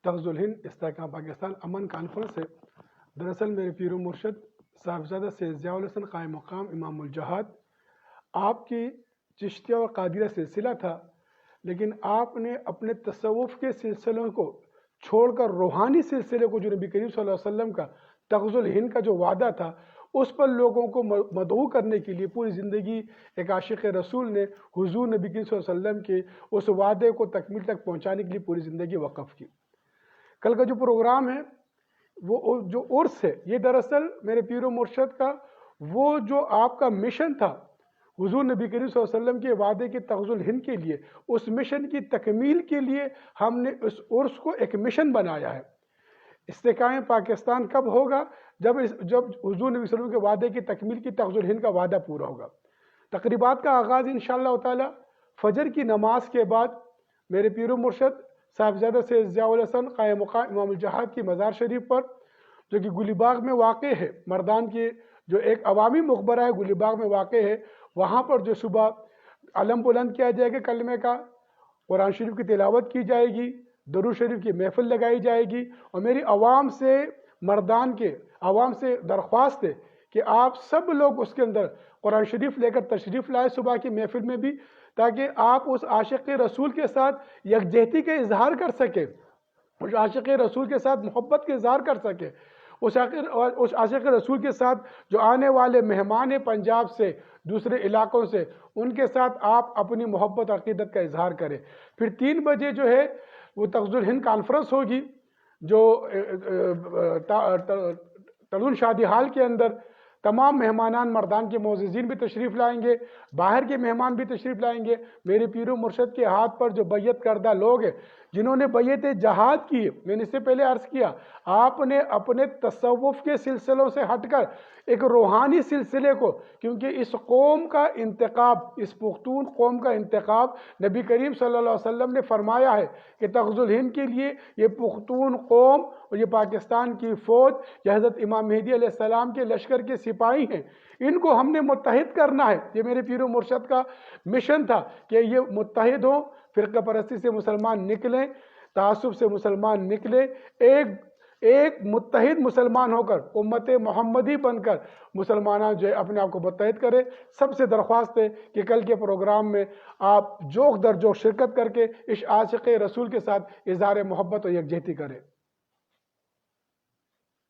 تغز الہند استحکام پاکستان امن کانفرنس ہے۔ دراصل میرے پیر و مرشد صاحبزادہ سید ضیاء الحسن قائم مقام امام الجہاد آپ کی چشتیہ و قادریہ سلسلہ تھا، لیکن آپ نے اپنے تصوف کے سلسلوں کو چھوڑ کر روحانی سلسلے کو، جو نبی کریم صلی اللہ علیہ وسلم کا تغز الہند کا جو وعدہ تھا، اس پر لوگوں کو مدعو کرنے کے لیے پوری زندگی ایک عاشق رسول نے حضور نبی کریم صلی اللہ علیہ وسلم کے اس وعدے کو تکمیل تک پہنچانے کے لیے پوری زندگی وقف کی۔ کل کا جو پروگرام ہے وہ جو عرس ہے، یہ دراصل میرے پیر و مرشد کا وہ جو آپ کا مشن تھا حضور نبی کریم صلی اللہ علیہ وسلم کے وعدے کے تغز الہند کے لیے، اس مشن کی تکمیل کے لیے ہم نے اس عرس کو ایک مشن بنایا ہے۔ استحکام پاکستان کب ہوگا؟ جب حضور نبی صلی اللہ علیہ وسلم کے وعدے کی تکمیل کی تغز الہند کا وعدہ پورا ہوگا۔ تقریبات کا آغاز انشاءاللہ تعالی فجر کی نماز کے بعد میرے پیر و مرشد صاحبزادہ سید ضیاء الحسن قائم مقام امام الجہاد کی مزار شریف پر، جو کہ گلی باغ میں واقع ہے، مردان کے جو ایک عوامی مقبرہ ہے گلی باغ میں واقع ہے، وہاں پر جو صبح علم بلند کیا جائے گا کلمے کا، قرآن شریف کی تلاوت کی جائے گی، درود شریف کی محفل لگائی جائے گی، اور میری عوام سے، مردان کے عوام سے درخواست ہے کہ آپ سب لوگ اس کے اندر قرآن شریف لے کر تشریف لائے صبح کی محفل میں بھی، تاکہ آپ اس عاشق رسول کے ساتھ یکجہتی کا اظہار کر سکیں، اس عاشق رسول کے ساتھ محبت کا اظہار کر سکیں، اس عاشق رسول کے ساتھ جو آنے والے مہمان پنجاب سے، دوسرے علاقوں سے، ان کے ساتھ آپ اپنی محبت عقیدت کا اظہار کریں۔ پھر 3 بجے جو ہے وہ تغز الہند کانفرنس ہوگی، جو ترون شادی ہال کے اندر تمام مہمانان مردان کے معززین بھی تشریف لائیں گے، باہر کے مہمان بھی تشریف لائیں گے۔ میرے پیر و مرشد کے ہاتھ پر جو بیعت کردہ لوگ ہیں، جنہوں نے بیعت جہاد کی ہے، میں نے اس سے پہلے عرض کیا، آپ نے اپنے تصوف کے سلسلوں سے ہٹ کر ایک روحانی سلسلے کو، کیونکہ اس قوم کا انتخاب، اس پختون قوم کا انتخاب نبی کریم صلی اللہ علیہ وسلم نے فرمایا ہے کہ تغز الہند کے لیے یہ پختون قوم اور یہ پاکستان کی فوج، یہ حضرت امام مہدی علیہ السلام کے لشکر کے سپاہی ہیں، ان کو ہم نے متحد کرنا ہے۔ یہ میرے پیر و مرشد کا مشن تھا کہ یہ متحد ہوں، فرقہ پرستی سے مسلمان نکلیں، تعصب سے مسلمان نکلیں، ایک متحد مسلمان ہو کر، امت محمدی بن کر مسلمان جو ہے اپنے آپ کو متحد کرے۔ سب سے درخواست ہے کہ کل کے پروگرام میں آپ جوق در جوق شرکت کر کے اس عاشق رسول کے ساتھ اظہار محبت و یکجہتی کریں۔